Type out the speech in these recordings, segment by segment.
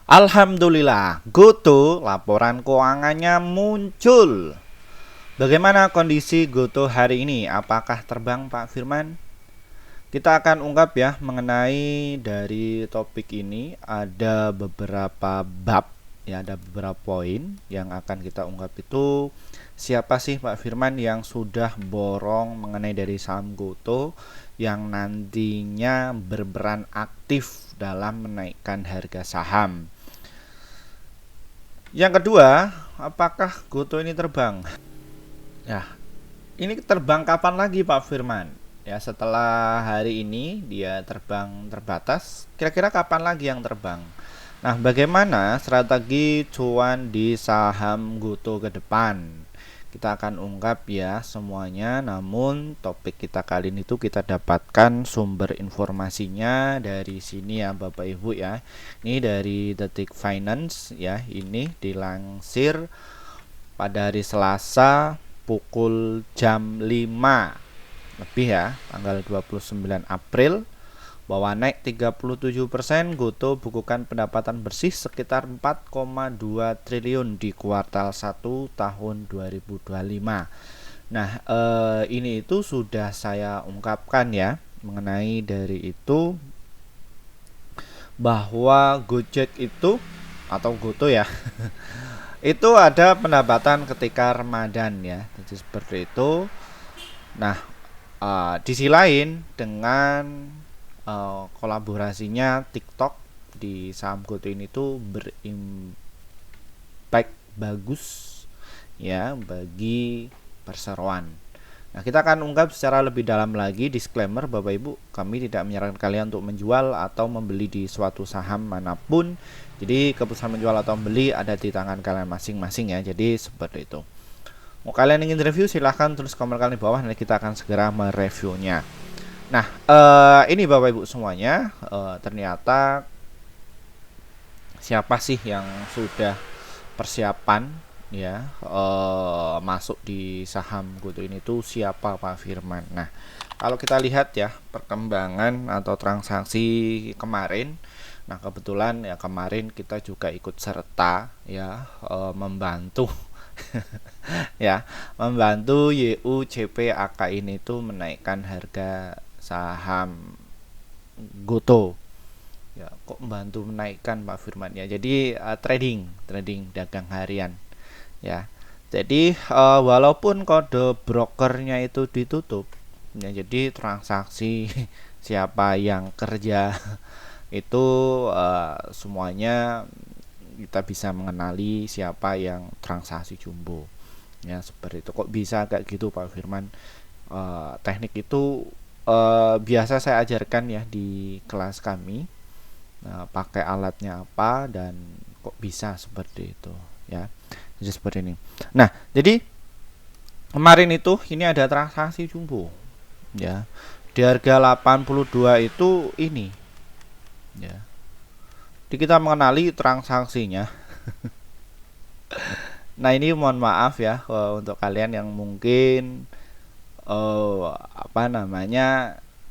Alhamdulillah, Goto laporan keuangannya muncul. Bagaimana kondisi Goto hari ini? Apakah terbang Pak Firman? Kita akan ungkap ya mengenai dari topik ini ada beberapa bab ya, ada beberapa poin yang akan kita ungkap itu siapa sih Pak Firman yang sudah borong mengenai dari saham Goto yang nantinya berperan aktif dalam menaikkan harga saham. Yang kedua, apakah Goto ini terbang? Ya, ini terbang kapan lagi Pak Firman? Ya, setelah hari ini dia terbang terbatas, kira-kira kapan lagi yang terbang? Nah, bagaimana strategi cuan di saham Goto ke depan? Kita akan ungkap ya semuanya, namun topik kita kali ini tuh kita dapatkan sumber informasinya dari sini ya Bapak Ibu ya. Ini dari Detik Finance ya, ini dilansir pada hari Selasa pukul jam 5 lebih ya, tanggal 29 April bahwa naik 37%, Goto bukukan pendapatan bersih sekitar 4,2 triliun di kuartal 1 tahun 2025. Nah, ini itu sudah saya ungkapkan ya mengenai dari itu bahwa Gojek itu atau Goto ya itu ada pendapatan ketika Ramadan ya. Jadi seperti itu. Nah, di sisi lain dengan kolaborasinya TikTok di saham Goto ini tuh berimpact bagus ya bagi perseroan. Nah, kita akan ungkap secara lebih dalam lagi. Disclaimer Bapak Ibu, kami tidak menyarankan kalian untuk menjual atau membeli di suatu saham manapun. Jadi keputusan menjual atau membeli ada di tangan kalian masing-masing ya. Jadi seperti itu. Mau kalian ingin review silahkan tulis komen kalian di bawah, nanti kita akan segera mereviewnya. Nah, ini Bapak Ibu semuanya, ternyata siapa sih yang sudah persiapan ya masuk di saham Goto ini tuh siapa Pak Firman. Nah, kalau kita lihat ya perkembangan atau transaksi kemarin, nah kebetulan ya kemarin kita juga ikut serta ya membantu ya membantu YUCPAK ini tuh menaikkan harga saham Goto. Ya, kok membantu menaikkan Pak Firman ya. Jadi trading dagang harian. Ya. Jadi walaupun kode brokernya itu ditutup, ya jadi transaksi siapa yang kerja itu semuanya kita bisa mengenali siapa yang transaksi jumbo. Ya, seperti itu. Kok bisa kayak gitu Pak Firman? Teknik itu biasa saya ajarkan ya di kelas kami. Nah, pakai alatnya apa dan kok bisa seperti itu ya. Jadi seperti ini. Nah, jadi kemarin itu ini ada transaksi jumbo ya. Di harga 82 itu ini ya. Jadi kita mengenali transaksinya. Nah, ini mohon maaf ya untuk kalian yang mungkin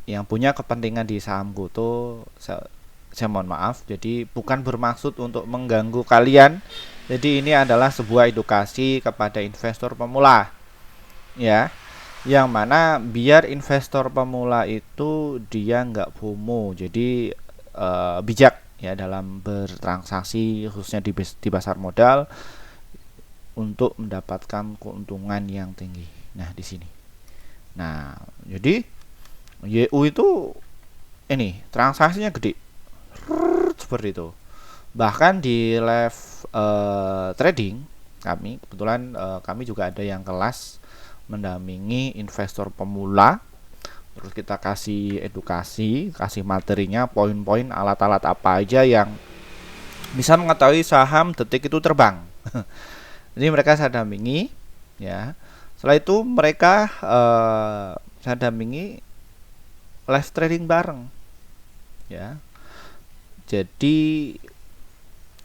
yang punya kepentingan di saham Goto, saya mohon maaf. Jadi bukan bermaksud untuk mengganggu kalian. Jadi ini adalah sebuah edukasi kepada investor pemula ya, yang mana biar investor pemula itu dia nggak FOMO. Jadi bijak ya dalam bertransaksi khususnya di pasar modal untuk mendapatkan keuntungan yang tinggi. Nah, di sini. Nah, jadi YU itu ini transaksinya gede seperti itu. Bahkan di live trading kami kebetulan kami juga ada yang kelas mendampingi investor pemula. Terus kita kasih edukasi, kasih materinya, poin-poin alat-alat apa aja yang bisa mengetahui saham detik itu terbang. Jadi mereka saya dampingi ya. Setelah itu mereka saya dampingi live trading bareng ya. Jadi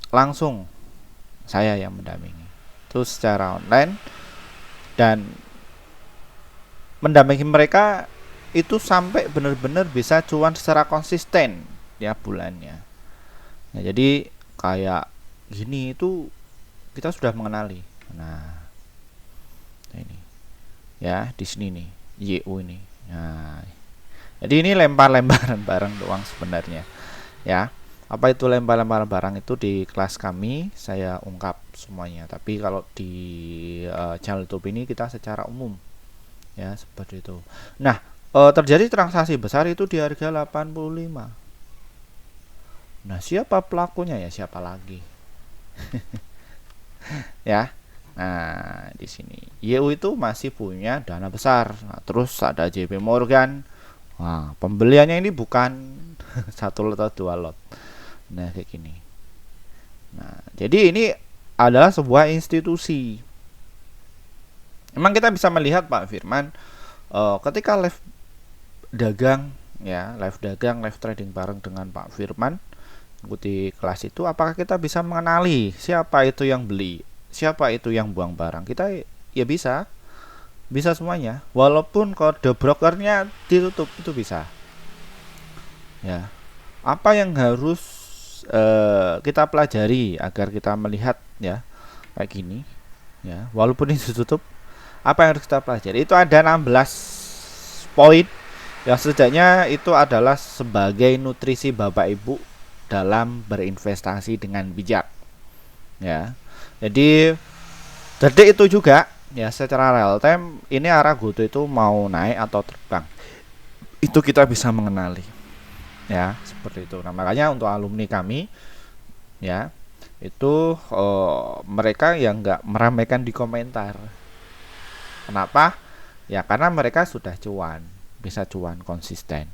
langsung saya yang mendampingi. Itu secara online dan mendampingi mereka itu sampai benar-benar bisa cuan secara konsisten ya bulannya. Nah, jadi kayak gini itu kita sudah mengenali. Nah, ini ya di sini nih YU ini. Nah, jadi ini lempar-lemparan barang doang sebenarnya ya. Apa itu lempar-lemparan barang itu di kelas kami saya ungkap semuanya. Tapi kalau di channel YouTube ini kita secara umum ya seperti itu. Nah, terjadi transaksi besar itu di harga 85. Nah, siapa pelakunya ya? Siapa lagi? Ya. Nah, di sini YU itu masih punya dana besar. Nah, terus ada JP Morgan. Nah, pembeliannya ini bukan satu lot atau dua lot. Nah, kayak gini. Nah, jadi ini adalah sebuah institusi. Memang kita bisa melihat Pak Firman, ketika live dagang ya, live dagang, live trading bareng dengan Pak Firman ikuti kelas itu, apakah kita bisa mengenali siapa itu yang beli, siapa itu yang buang barang? Kita ya bisa semuanya, walaupun kode brokernya ditutup itu bisa. Ya, apa yang harus kita pelajari agar kita melihat ya kayak gini ya, walaupun ini ditutup, apa yang harus kita pelajari? Itu ada 16 poin yang setidaknya itu adalah sebagai nutrisi Bapak Ibu dalam berinvestasi dengan bijak ya. Jadi itu juga ya, secara real time ini arah GoTo itu mau naik atau terbang, itu kita bisa mengenali ya, seperti itu. Nah, makanya untuk alumni kami ya itu mereka yang nggak meramaikan di komentar. Kenapa? Ya karena mereka sudah cuan, bisa cuan konsisten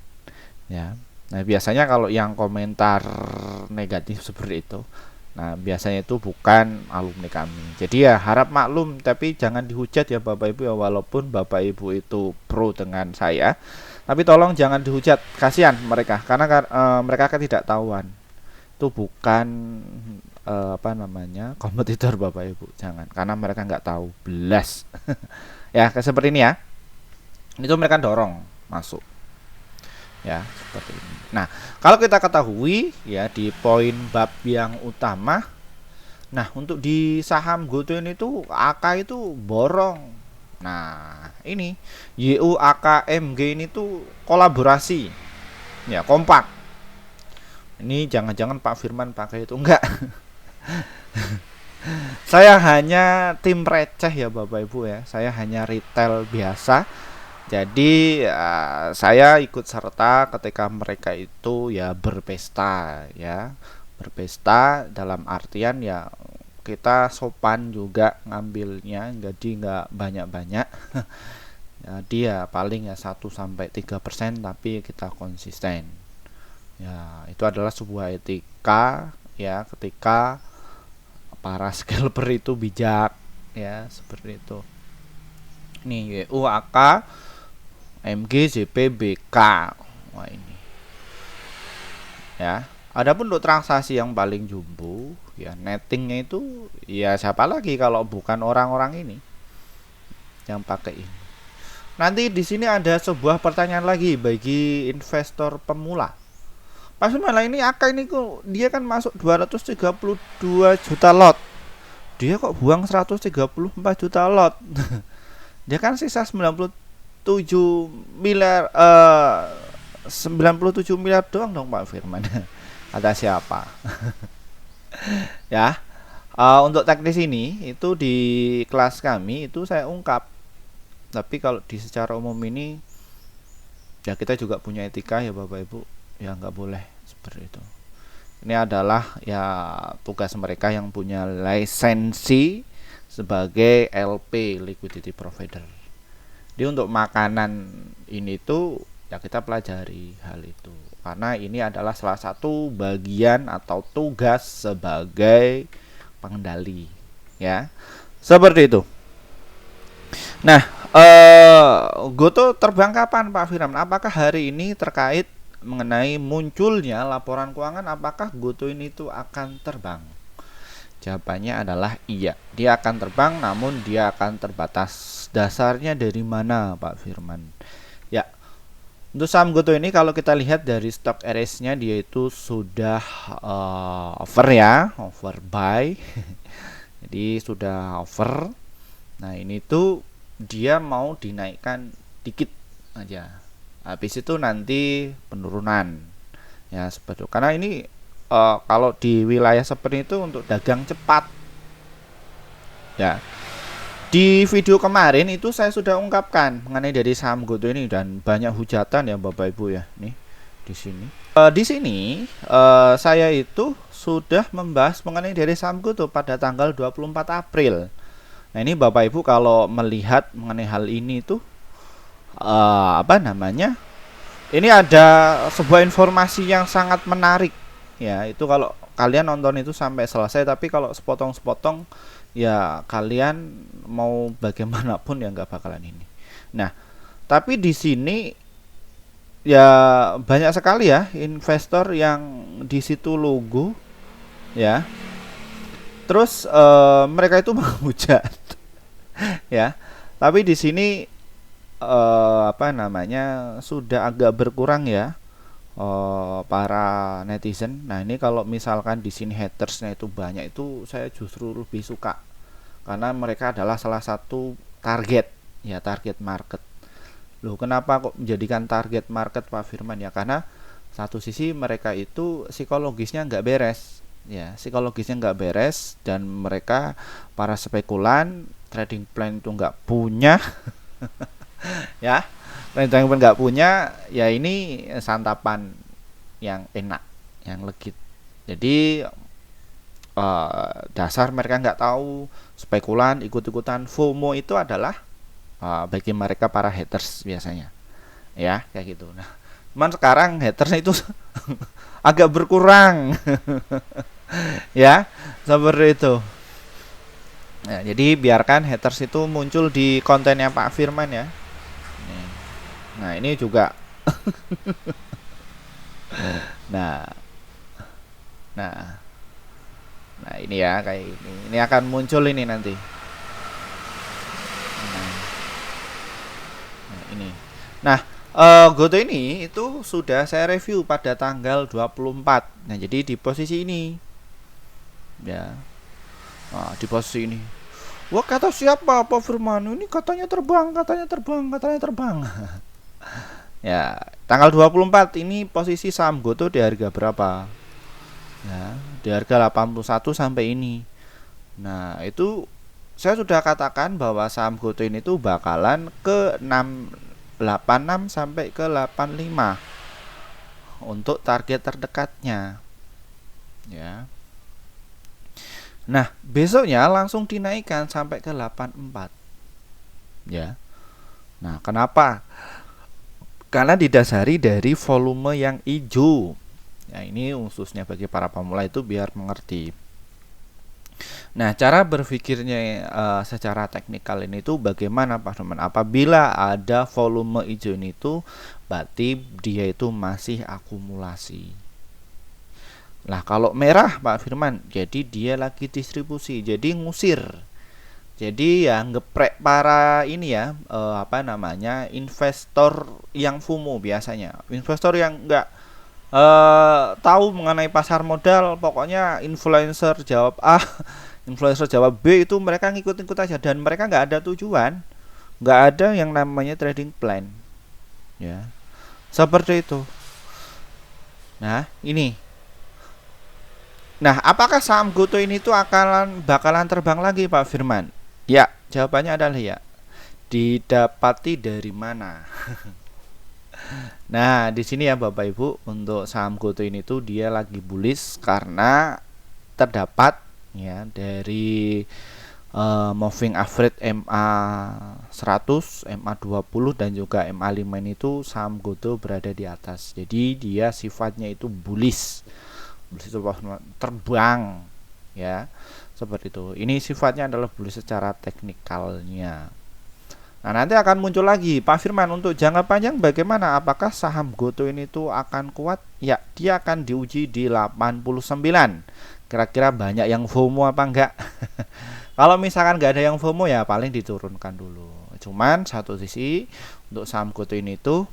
ya. Nah, biasanya kalau yang komentar negatif seperti itu, nah biasanya itu bukan alumni kami. Jadi ya harap maklum, tapi jangan dihujat ya Bapak Ibu ya, walaupun Bapak Ibu itu pro dengan saya, tapi tolong jangan dihujat, kasihan mereka karena mereka kan tidak tahuan. Itu bukan kompetitor Bapak Ibu, jangan, karena mereka nggak tahu belas. Ya seperti ini ya, itu mereka dorong masuk ya seperti ini. Nah, kalau kita ketahui ya di poin bab yang utama, nah untuk di saham GoTo ini tuh AK itu borong. Nah, ini YU AK MG ini tuh kolaborasi ya, kompak. Ini jangan-jangan Pak Firman pakai itu, enggak. Saya hanya tim receh ya Bapak Ibu ya, saya hanya retail biasa. Jadi saya ikut serta ketika mereka itu ya berpesta ya, berpesta dalam artian ya kita sopan juga ngambilnya, jadi nggak banyak-banyak. Jadi ya paling ya 1-3%, tapi kita konsisten. Ya itu adalah sebuah etika ya, ketika para scalper itu bijak ya, seperti itu. Nih YU AK MG JPBK. Wah ini ya. Adapun untuk transaksi yang paling jumbo ya, nettingnya itu ya siapa lagi kalau bukan orang-orang ini yang pakai ini. Nanti di sini ada sebuah pertanyaan lagi bagi investor pemula. Pas malah ini AK ini kok dia kan masuk 232 juta lot. Dia kok buang 134 juta lot. Dia kan sisa 97 miliar doang dong Pak Firman. Ada siapa? Ya. Untuk teknis ini itu di kelas kami itu saya ungkap. Tapi kalau di secara umum ini ya kita juga punya etika ya Bapak Ibu. Ya nggak boleh seperti itu. Ini adalah ya tugas mereka yang punya lisensi sebagai LP, liquidity provider. Jadi untuk makanan ini tuh ya kita pelajari hal itu, karena ini adalah salah satu bagian atau tugas sebagai pengendali ya, seperti itu. Nah, GoTo terbang kapan Pak Firman? Apakah hari ini terkait mengenai munculnya laporan keuangan, apakah GoTo ini tuh akan terbang? Jawabannya adalah iya, dia akan terbang, namun dia akan terbatas. Dasarnya dari mana Pak Firman? Ya, Untuk saham Goto ini kalau kita lihat dari stock RS-nya dia itu sudah over ya, overbuy. Jadi sudah over. Nah, ini tuh dia mau dinaikkan dikit aja. Habis itu nanti penurunan. Ya, seperti itu. Karena ini kalau di wilayah seperti itu untuk dagang cepat. Ya. Di video kemarin itu saya sudah ungkapkan mengenai dari saham Goto ini dan banyak hujatan ya Bapak Ibu ya. Nih di sini. Di sini saya itu sudah membahas mengenai dari saham Goto pada tanggal 24 April. Nah, ini Bapak Ibu kalau melihat mengenai hal ini tuh apa namanya? Ini ada sebuah informasi yang sangat menarik. Ya, itu kalau kalian nonton itu sampai selesai, tapi kalau sepotong-sepotong ya kalian mau bagaimanapun ya nggak bakalan ini. Nah, tapi di sini ya banyak sekali ya investor yang di situ logo ya. Terus mereka itu menghujat ya. Tapi di sini apa namanya sudah agak berkurang ya para netizen. Nah, ini kalau misalkan di sini hatersnya itu banyak, itu saya justru lebih suka karena mereka adalah salah satu target ya, target market. Loh, kenapa kok menjadikan target market Pak Firman ya? Karena satu sisi mereka itu psikologisnya nggak beres ya, psikologisnya nggak beres, dan mereka para spekulan trading plan itu nggak punya ya, trading plan nggak punya ya, ini santapan yang enak, yang legit. Jadi dasar mereka nggak tahu, spekulan ikut-ikutan. FOMO itu adalah bagi mereka para haters biasanya ya, kayak gitu. Nah, cuman sekarang hatersnya itu agak berkurang ya, seperti itu. Nah, jadi biarkan haters itu muncul di kontennya Pak Firman ya. Nah, ini juga nah nah nah ini ya, kayak ini akan muncul ini nanti. Nah, ini. Nah, Goto ini itu sudah saya review pada tanggal 24. Nah, jadi di posisi ini. Ya. Nah, di posisi ini. Wah, kata siapa Pak Firman? Ini katanya terbang, katanya terbang, katanya terbang. Ya, tanggal 24 ini posisi saham Goto di harga berapa? Ya, di harga 81 sampai ini. Nah, itu saya sudah katakan bahwa saham Goto ini tuh bakalan ke 86 sampai ke 85 untuk target terdekatnya. Ya. Nah, besoknya langsung dinaikkan sampai ke 84. Ya. Nah, kenapa? Karena didasari dari volume yang hijau. Nah, ini khususnya bagi para pemula itu biar mengerti. Nah, cara berpikirnya secara teknikal ini tuh bagaimana Pak Firman? Apabila ada volume hijau ini tuh berarti dia itu masih akumulasi. Nah, kalau merah Pak Firman, jadi dia lagi distribusi, jadi ngusir. Jadi ya ngeprek para ini ya, apa namanya, investor yang FOMO biasanya. Investor yang nggak tahu mengenai pasar modal, pokoknya influencer jawab A, influencer jawab B, itu mereka ngikut-ngikut aja dan mereka nggak ada tujuan, nggak ada yang namanya trading plan, ya seperti itu. Nah, ini. Nah, apakah saham Goto ini tuh bakalan terbang lagi Pak Firman? Ya, jawabannya adalah ya. Didapati dari mana? Nah, di sini ya Bapak Ibu, untuk saham Goto ini tuh dia lagi bullish karena terdapat ya dari moving average MA 100, MA 20 dan juga MA 5 ini tuh saham Goto berada di atas. Jadi dia sifatnya itu bullish. Bullish itu terbang ya. Seperti itu. Ini sifatnya adalah bullish secara teknikalnya. Nah, nanti akan muncul lagi Pak Firman untuk jangka panjang bagaimana? Apakah saham Goto ini tuh akan kuat? Ya, dia akan diuji di 89. Kira-kira banyak yang FOMO apa enggak? Kalau misalkan nggak ada yang FOMO ya paling diturunkan dulu. Cuman satu sisi untuk saham Goto ini tuh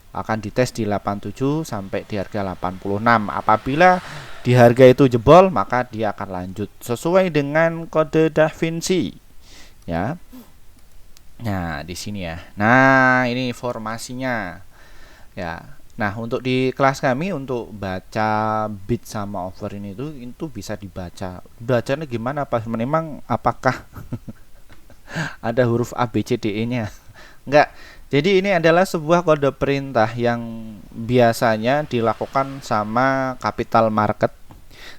akan dites di 87 sampai di harga 86. Apabila di harga itu jebol, maka dia akan lanjut sesuai dengan kode Da Vinci ya. Nah, di sini ya. Nah, ini formasinya ya. Nah, untuk di kelas kami untuk baca bit sama over ini itu bisa dibaca. Bacanya gimana Pak? Memang apakah ada huruf A B C D E-nya? Enggak. Jadi ini adalah sebuah kode perintah yang biasanya dilakukan sama capital market.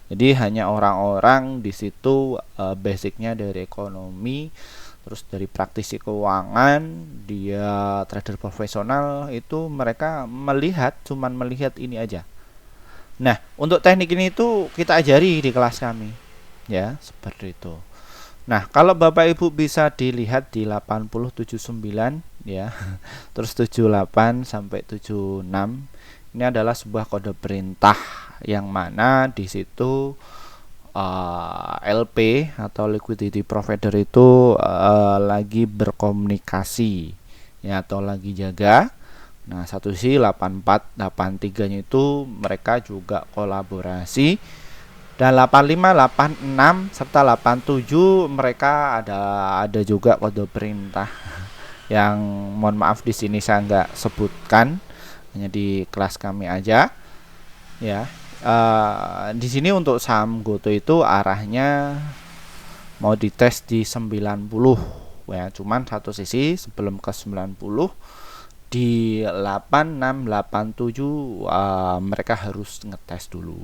Jadi hanya orang-orang di situ basicnya dari ekonomi, terus dari praktisi keuangan, dia trader profesional, itu mereka cuman melihat ini aja. Nah, untuk teknik ini itu kita ajari di kelas kami ya, seperti itu. Nah, kalau Bapak Ibu bisa dilihat di 8079 ya. Terus 78 sampai 76 ini adalah sebuah kode perintah yang mana di situ LP atau liquidity provider itu lagi berkomunikasi ya, atau lagi jaga. Nah, satu sisi 84 83-nya itu mereka juga kolaborasi. Dan 85, 86 serta 87 mereka ada juga kode perintah yang mohon maaf di sini saya nggak sebutkan, hanya di kelas kami aja ya. Di sini untuk saham GoTo itu arahnya mau dites di 90 ya, cuman satu sisi sebelum ke 90 di 86 87 mereka harus ngetes dulu.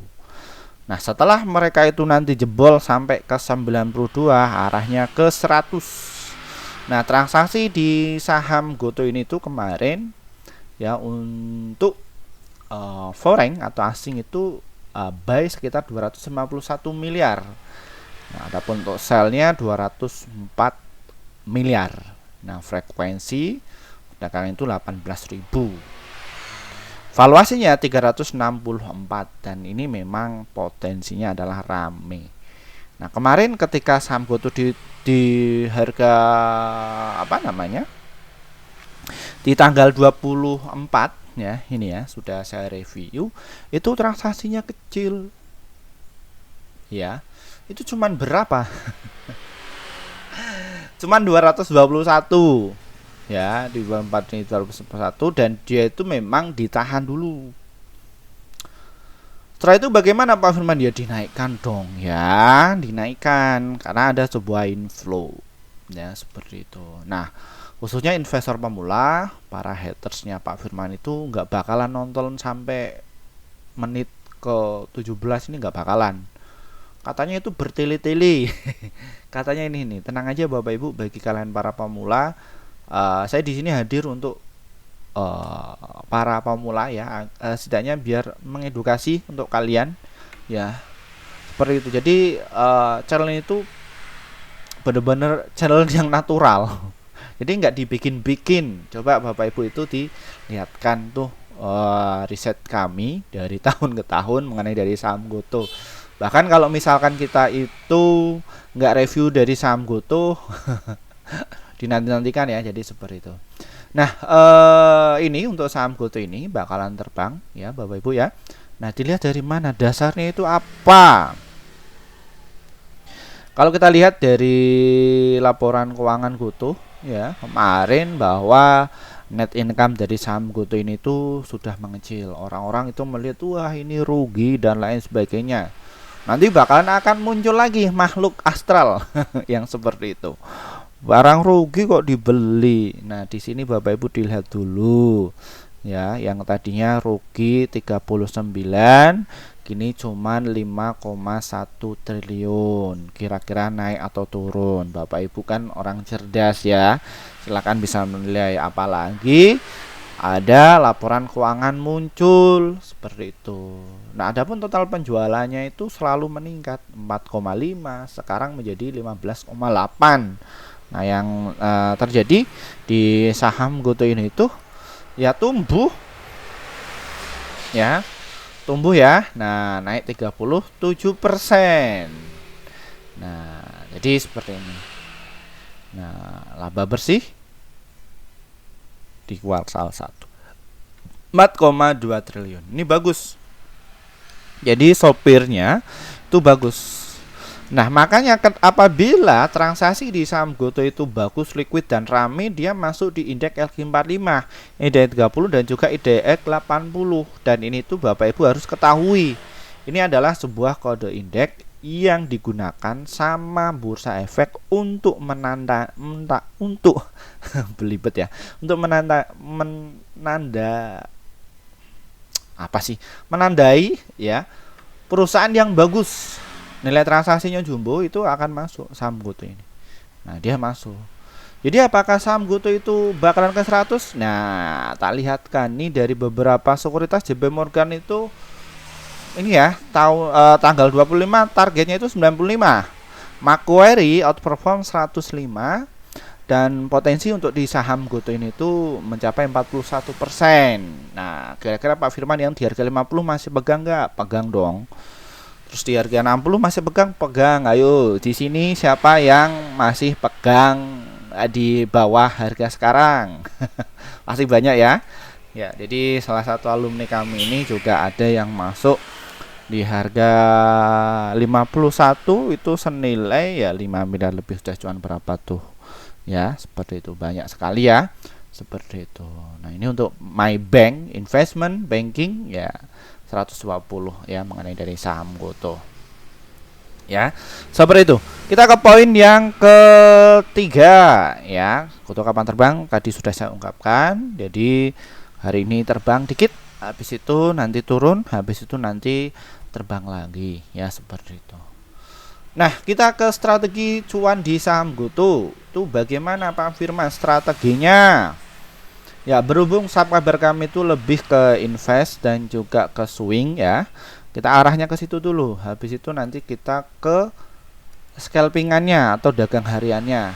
Nah, setelah mereka itu nanti jebol sampai ke 92, arahnya ke 100. Nah, transaksi di saham GoTo ini tuh kemarin ya untuk foreign atau asing itu buy sekitar 251 miliar. Nah, adapun untuk sell-nya 204 miliar. Nah, frekuensi perdagangan itu 18.000. Valuasinya 364 dan ini memang potensinya adalah rame. Nah, kemarin ketika saham GoTo di harga apa namanya? Di tanggal 24 ya, ini ya sudah saya review, itu transaksinya kecil. Ya. Itu cuman berapa? Cuman 221. Ya, di 24 ini 221 dan dia itu memang ditahan dulu. Setelah itu bagaimana Pak Firman? Dia dinaikkan dong ya, dinaikkan karena ada sebuah inflow ya, seperti itu. Nah, khususnya investor pemula, para hatersnya Pak Firman itu nggak bakalan nonton sampai menit ke 17 ini, nggak bakalan. Katanya itu bertele-tele. Katanya ini nih, tenang aja Bapak Ibu, bagi kalian para pemula, saya di sini hadir untuk para pemula ya, setidaknya biar mengedukasi untuk kalian ya, seperti itu. Jadi channel itu bener-bener channel yang natural. Jadi nggak dibikin-bikin. Coba Bapak Ibu itu dilihatkan tuh riset kami dari tahun ke tahun mengenai dari saham GoTo. Bahkan kalau misalkan kita itu nggak review dari saham GoTo dinanti-nantikan ya, jadi seperti itu. Nah, ini untuk saham GoTo ini bakalan terbang ya Bapak Ibu ya. Nah, dilihat dari mana dasarnya itu apa. Kalau kita lihat dari laporan keuangan GoTo ya kemarin, bahwa net income dari saham GoTo ini tuh sudah mengecil. Orang-orang itu melihat wah ini rugi dan lain sebagainya. Nanti bakalan akan muncul lagi makhluk astral yang seperti itu. Barang rugi kok dibeli. Nah, di sini Bapak Ibu dilihat dulu ya, yang tadinya rugi 39 kini cuman 5,1 triliun. Kira-kira naik atau turun? Bapak Ibu kan orang cerdas ya. Silakan bisa menilai, apalagi ada laporan keuangan muncul seperti itu. Nah, adapun total penjualannya itu selalu meningkat 4,5, sekarang menjadi 15,8. Nah, yang terjadi di saham GoTo ini itu ya tumbuh ya. Tumbuh ya. Nah, naik 37%. Nah, jadi seperti ini. Nah, laba bersih di kuartal 1 4,2 triliun. Ini bagus. Jadi sopirnya itu bagus. Nah, makanya apabila transaksi di saham GoTo itu bagus, liquid dan rame, dia masuk di indeks LQ45, IDX 30 dan juga IDX 80. Dan ini tuh Bapak Ibu harus ketahui. Ini adalah sebuah kode indeks yang digunakan sama bursa efek untuk untuk belibet ya. Untuk menandai ya perusahaan yang bagus. Nilai transaksinya jumbo itu akan masuk saham GoTo ini. Nah, dia masuk. Jadi apakah saham GoTo itu bakalan ke 100? Nah, tak lihatkan nih dari beberapa sekuritas JP Morgan itu ini ya, tanggal 25 targetnya itu 95. Macquarie outperform 105 dan potensi untuk di saham GoTo ini itu mencapai 41%. Nah, kira-kira Pak Firman yang di harga 50 masih pegang nggak? Pegang dong. Terus di harga 60 masih pegang. Ayo, di sini siapa yang masih pegang di bawah harga sekarang? Masih banyak ya. Ya, jadi salah satu alumni kami ini juga ada yang masuk di harga 51 itu senilai ya 5 miliar lebih. Sudah cuan berapa tuh? Ya, seperti itu, banyak sekali ya. Seperti itu. Nah, ini untuk my bank investment banking ya 120 ya mengenai dari saham GoTo. Ya, seperti itu. Kita ke poin yang ketiga ya. GoTo kapan terbang tadi sudah saya ungkapkan. Jadi hari ini terbang dikit, habis itu nanti turun, habis itu nanti terbang lagi ya, seperti itu. Nah, kita ke strategi cuan di saham GoTo. Itu bagaimana Pak Firman strateginya? Ya, berhubung subscriber kami itu lebih ke invest dan juga ke swing ya. Kita arahnya ke situ dulu. Habis itu nanti kita ke scalpingannya atau dagang hariannya.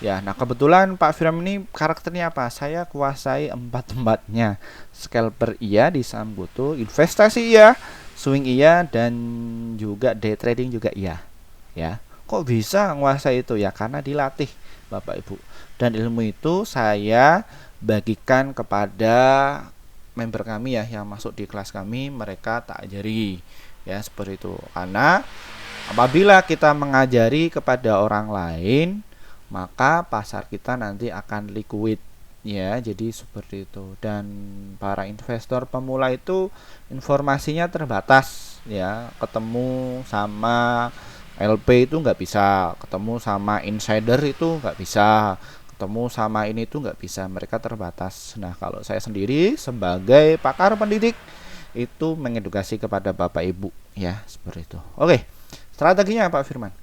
Ya, nah kebetulan Pak Firman ini karakternya apa? Saya kuasai empat-empatnya. Scalper iya di saham GoTo, investasi iya, swing iya, dan juga day trading juga iya. Ya, kok bisa nguasai itu ya? Karena dilatih Bapak Ibu. Dan ilmu itu saya bagikan kepada member kami ya yang masuk di kelas kami, mereka tak ajari ya, seperti itu. Karena apabila kita mengajari kepada orang lain, maka pasar kita nanti akan liquid ya, jadi seperti itu. Dan para investor pemula itu informasinya terbatas ya, ketemu sama LP itu nggak bisa, ketemu sama insider itu nggak bisa, ketemu sama ini tuh nggak bisa, mereka terbatas. Nah, kalau saya sendiri sebagai pakar pendidik itu mengedukasi kepada Bapak Ibu ya, seperti itu. Oke, strateginya Pak Firman.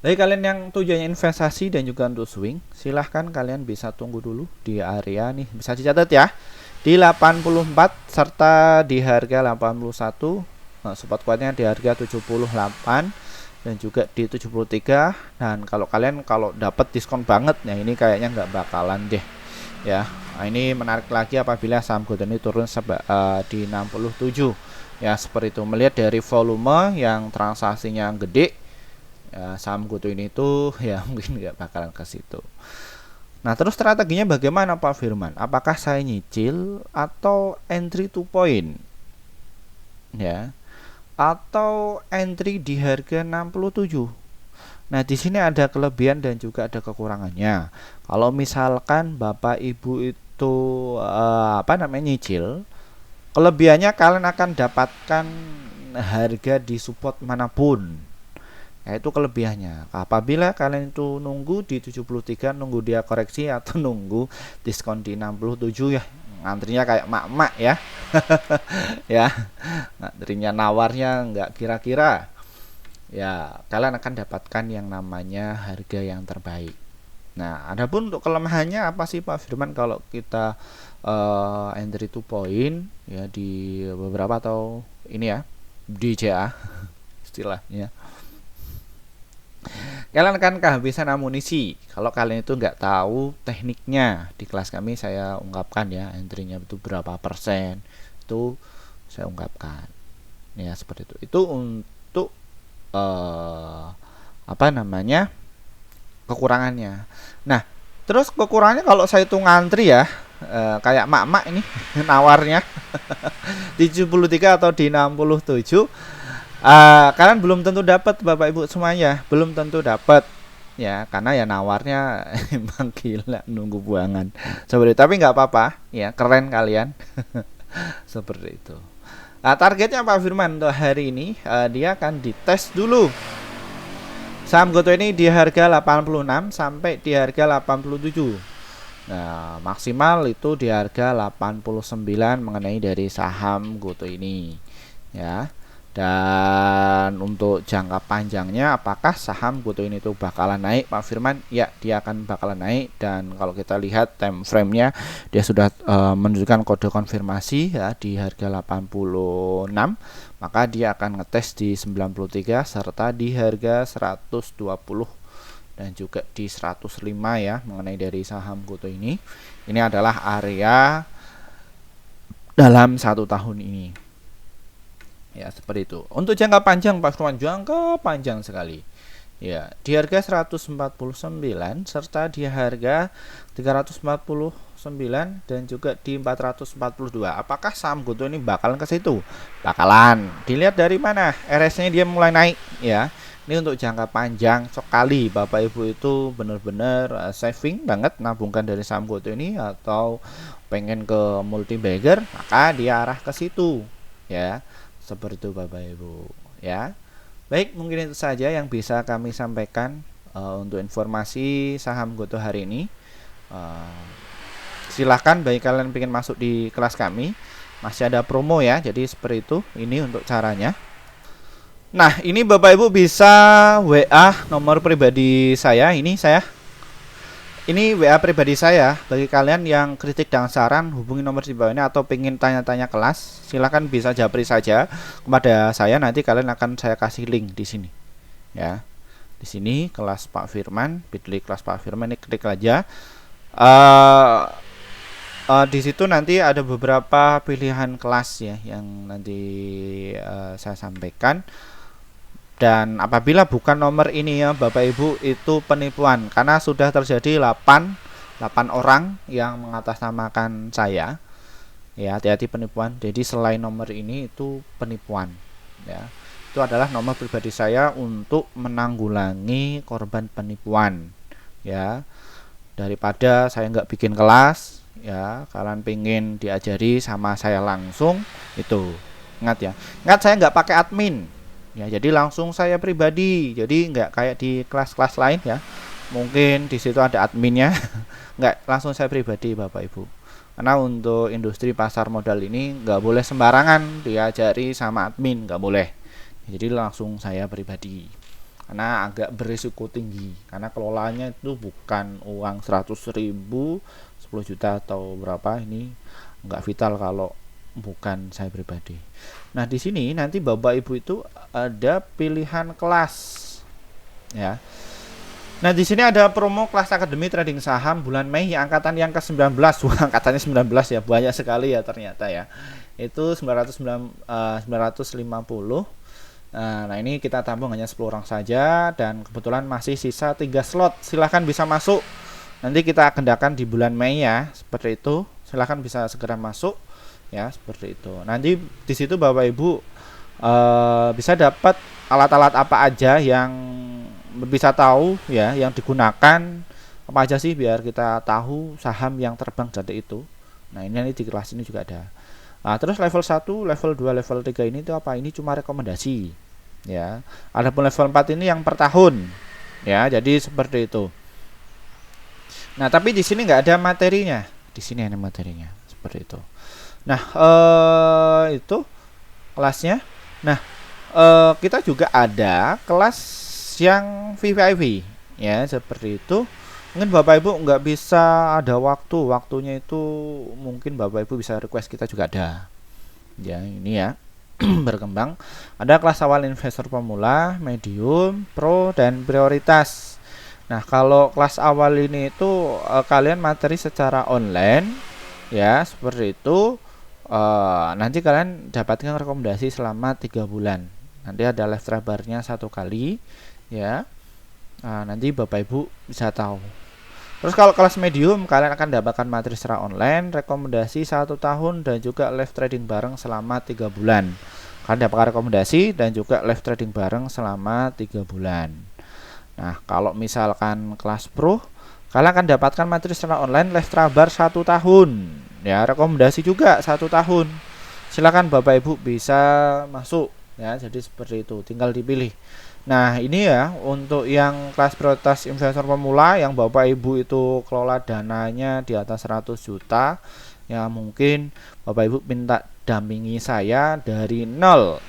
Bagi kalian yang tujuannya investasi dan juga untuk swing, silahkan kalian bisa tunggu dulu di area nih, bisa dicatat ya, di 84 serta di harga 81. Nah, support kuatnya di harga 78 dan juga di 73. Dan kalau kalian dapat diskon banget ya, ini kayaknya nggak bakalan deh ya. Nah, ini menarik lagi apabila saham GoTo ini turun di 67 ya, seperti itu. Melihat dari volume yang transaksinya gede ya, saham GoTo ini tuh ya mungkin nggak bakalan ke situ. Nah, terus strateginya bagaimana Pak Firman? Apakah saya nyicil atau entry to point ya, atau entry di harga 67. Nah, di sini ada kelebihan dan juga ada kekurangannya. Kalau misalkan Bapak Ibu itu nyicil, kelebihannya kalian akan dapatkan harga di support manapun. Ya, itu kelebihannya. Apabila kalian itu nunggu di 73, nunggu dia koreksi atau nunggu diskon di 67 ya, ngantrinya kayak mak-mak ya. Ya, ngantrinya nawarnya nggak kira-kira ya, kalian akan dapatkan yang namanya harga yang terbaik. Nah, adapun untuk kelemahannya apa sih Pak Firman kalau kita entry to point ya di beberapa atau ini ya di JA istilahnya, kalian akan kehabisan amunisi kalau kalian itu nggak tahu tekniknya. Di kelas kami saya ungkapkan ya, entry-nya itu berapa persen itu saya ungkapkan ya, seperti itu. Itu untuk kekurangannya. Nah, terus kekurangannya kalau saya itu ngantri ya, kayak mak-mak ini nawarnya 73 atau di 67. Kalian belum tentu dapat Bapak Ibu semuanya, belum tentu dapat ya, karena ya nawarnya emang gila nunggu buangan seperti itu. Tapi nggak apa-apa ya, keren kalian. Seperti itu. Nah, targetnya Pak Firman untuk hari ini, dia akan dites dulu saham GoTo ini di harga 86 sampai di harga 87. Nah, maksimal itu di harga 89 mengenai dari saham GoTo ini ya. Dan untuk jangka panjangnya, apakah saham GoTo ini tuh bakalan naik Pak Firman? Ya, dia akan bakalan naik. Dan kalau kita lihat time frame-nya, dia sudah menunjukkan kode konfirmasi ya di harga 86, maka dia akan ngetes di 93 serta di harga 120 dan juga di 105 ya, mengenai dari saham GoTo ini. Ini adalah area dalam 1 tahun ini. Ya, seperti itu. Untuk jangka panjang Pak Firman, jangka panjang sekali. Ya, di harga 149 serta di harga 349 dan juga di 442. Apakah saham GoTo ini bakalan ke situ? Bakalan. Dilihat dari mana? RS-nya dia mulai naik ya. Ini untuk jangka panjang sekali Bapak Ibu itu benar-benar saving banget, nabungkan dari saham GoTo ini, atau pengen ke multi bagger, maka dia arah ke situ ya. Seperti itu Bapak Ibu ya. Baik, mungkin itu saja yang bisa kami sampaikan untuk informasi saham GoTo hari ini. Silahkan bagi kalian yang ingin masuk di kelas kami, masih ada promo ya. Jadi seperti itu, ini untuk caranya. Nah, ini Bapak Ibu bisa WA nomor pribadi saya. Ini WA pribadi saya. Bagi kalian yang kritik dan saran, hubungi nomor di bawah ini, atau pengen tanya-tanya kelas, silakan bisa japri saja kepada saya. Nanti kalian akan saya kasih link di sini. Ya, di sini kelas Pak Firman, bit.ly kelas Pak Firman, ini klik aja. Di situ nanti ada beberapa pilihan kelas ya yang nanti saya sampaikan. Dan apabila bukan nomor ini ya Bapak Ibu, itu penipuan, karena sudah terjadi 8 orang yang mengatasnamakan saya ya. Hati-hati penipuan. Jadi selain nomor ini itu penipuan ya. Itu adalah nomor pribadi saya untuk menanggulangi korban penipuan ya. Daripada saya nggak bikin kelas ya, kalian pengen diajari sama saya langsung, itu ingat ya, ingat saya nggak pakai admin ya, jadi langsung saya pribadi. Jadi nggak kayak di kelas-kelas lain ya, mungkin di situ ada adminnya. Nggak, langsung saya pribadi Bapak Ibu. Karena untuk industri pasar modal ini nggak boleh sembarangan diajari sama admin, nggak boleh. Jadi langsung saya pribadi, karena agak berisiko tinggi, karena kelolanya itu bukan uang 100.000, 10 juta atau berapa. Ini nggak vital kalau bukan saya pribadi. Nah, di sini nanti Bapak Ibu itu ada pilihan kelas ya. Nah, di sini ada promo kelas Akademi Trading Saham bulan Mei angkatan yang ke-19. Wah, angkatannya 19 ya, banyak sekali ya ternyata ya. Itu 950. Nah, ini kita tampung hanya 10 orang saja, dan kebetulan masih sisa 3 slot. Silahkan bisa masuk. Nanti kita agendakan di bulan Mei ya, seperti itu. Silahkan bisa segera masuk ya, seperti itu. Nanti di situ Bapak Ibu bisa dapat alat-alat apa aja yang bisa tahu ya, yang digunakan apa aja sih, biar kita tahu saham yang terbang dari itu. Nah, ini di kelas ini juga ada. Nah, terus level 1, level 2, level 3 ini itu apa? Ini cuma rekomendasi ya. Adapun level 4 ini yang per tahun ya. Jadi seperti itu. Nah, tapi di sini nggak ada materinya. Di sini ada materinya seperti itu. Nah, itu kelasnya. Nah, kita juga ada kelas yang VVIP ya, seperti itu. Mungkin Bapak Ibu nggak bisa ada waktunya itu, mungkin Bapak Ibu bisa request, kita juga ada ya. Ini ya, berkembang. Ada kelas awal investor pemula, medium, pro, dan prioritas. Nah, kalau kelas awal ini itu kalian materi secara online ya, seperti itu. Nanti kalian dapatkan rekomendasi selama 3 bulan. Nanti ada live trabarnya 1 kali ya. Nanti Bapak Ibu bisa tahu. Terus kalau kelas medium, kalian akan dapatkan materi secara online, rekomendasi 1 tahun, dan juga live trading bareng selama 3 bulan. Kalian dapatkan rekomendasi dan juga live trading bareng selama 3 bulan. Nah, kalau misalkan kelas pro, kalian akan dapatkan materi secara online, live trabar 1 tahun. Ya, rekomendasi juga 1 tahun. Silakan Bapak Ibu bisa masuk ya, jadi seperti itu, tinggal dipilih. Nah, ini ya untuk yang kelas prioritas investor pemula yang Bapak Ibu itu kelola dananya di atas 100 juta, ya mungkin Bapak Ibu minta dampingi saya dari nol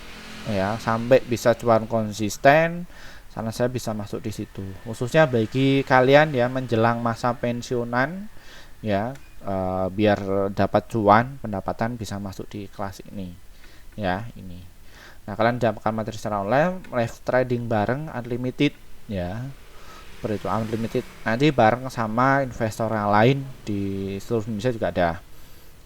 ya sampai bisa cuan konsisten, karena saya bisa masuk di situ. Khususnya bagi kalian ya menjelang masa pensiunan ya, biar dapat cuan pendapatan, bisa masuk di kelas ini ya, ini. Nah, kalian dapatkan materi secara online, live trading bareng unlimited ya, seperti itu, unlimited. Nanti bareng sama investor yang lain di seluruh Indonesia juga ada.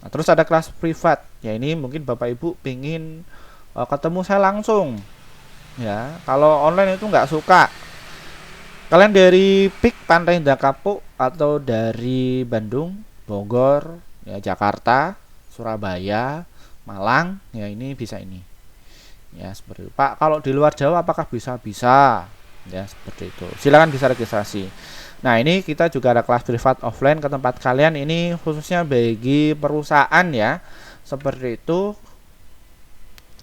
Nah, terus ada kelas privat ya, ini mungkin Bapak Ibu pingin ketemu saya langsung ya. Kalau online itu nggak suka, kalian dari PIK Pantai Indah Kapuk atau dari Bandung, Bogor ya, Jakarta, Surabaya, Malang ya, ini bisa ini ya, seperti itu. Pak, kalau di luar Jawa apakah bisa? Bisa ya, seperti itu. Silakan bisa registrasi. Nah, ini kita juga ada kelas privat offline ke tempat kalian, ini khususnya bagi perusahaan ya, seperti itu.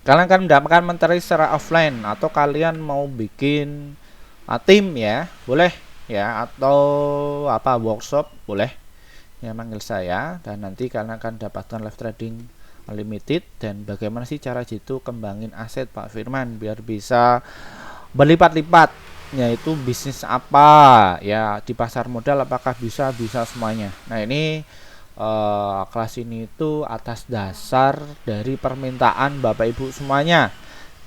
Kalian akan mendapatkan materi secara offline, atau kalian mau bikin tim ya, boleh ya, atau apa workshop boleh ya, manggil saya, dan nanti kalian akan dapatkan live trading unlimited. Dan bagaimana sih cara jitu kembangin aset Pak Firman biar bisa berlipat-lipat, yaitu bisnis apa ya di pasar modal, apakah bisa semuanya. Nah, ini kelas ini itu atas dasar dari permintaan Bapak Ibu semuanya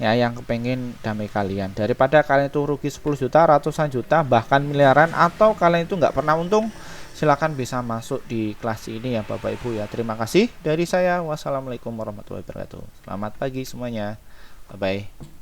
ya, yang kepengen damai kalian, daripada kalian itu rugi 10 juta, ratusan juta, bahkan miliaran, atau kalian itu nggak pernah untung. Silakan bisa masuk di kelas ini ya Bapak Ibu ya. Terima kasih dari saya. Wassalamualaikum warahmatullahi wabarakatuh. Selamat pagi semuanya. Bye bye.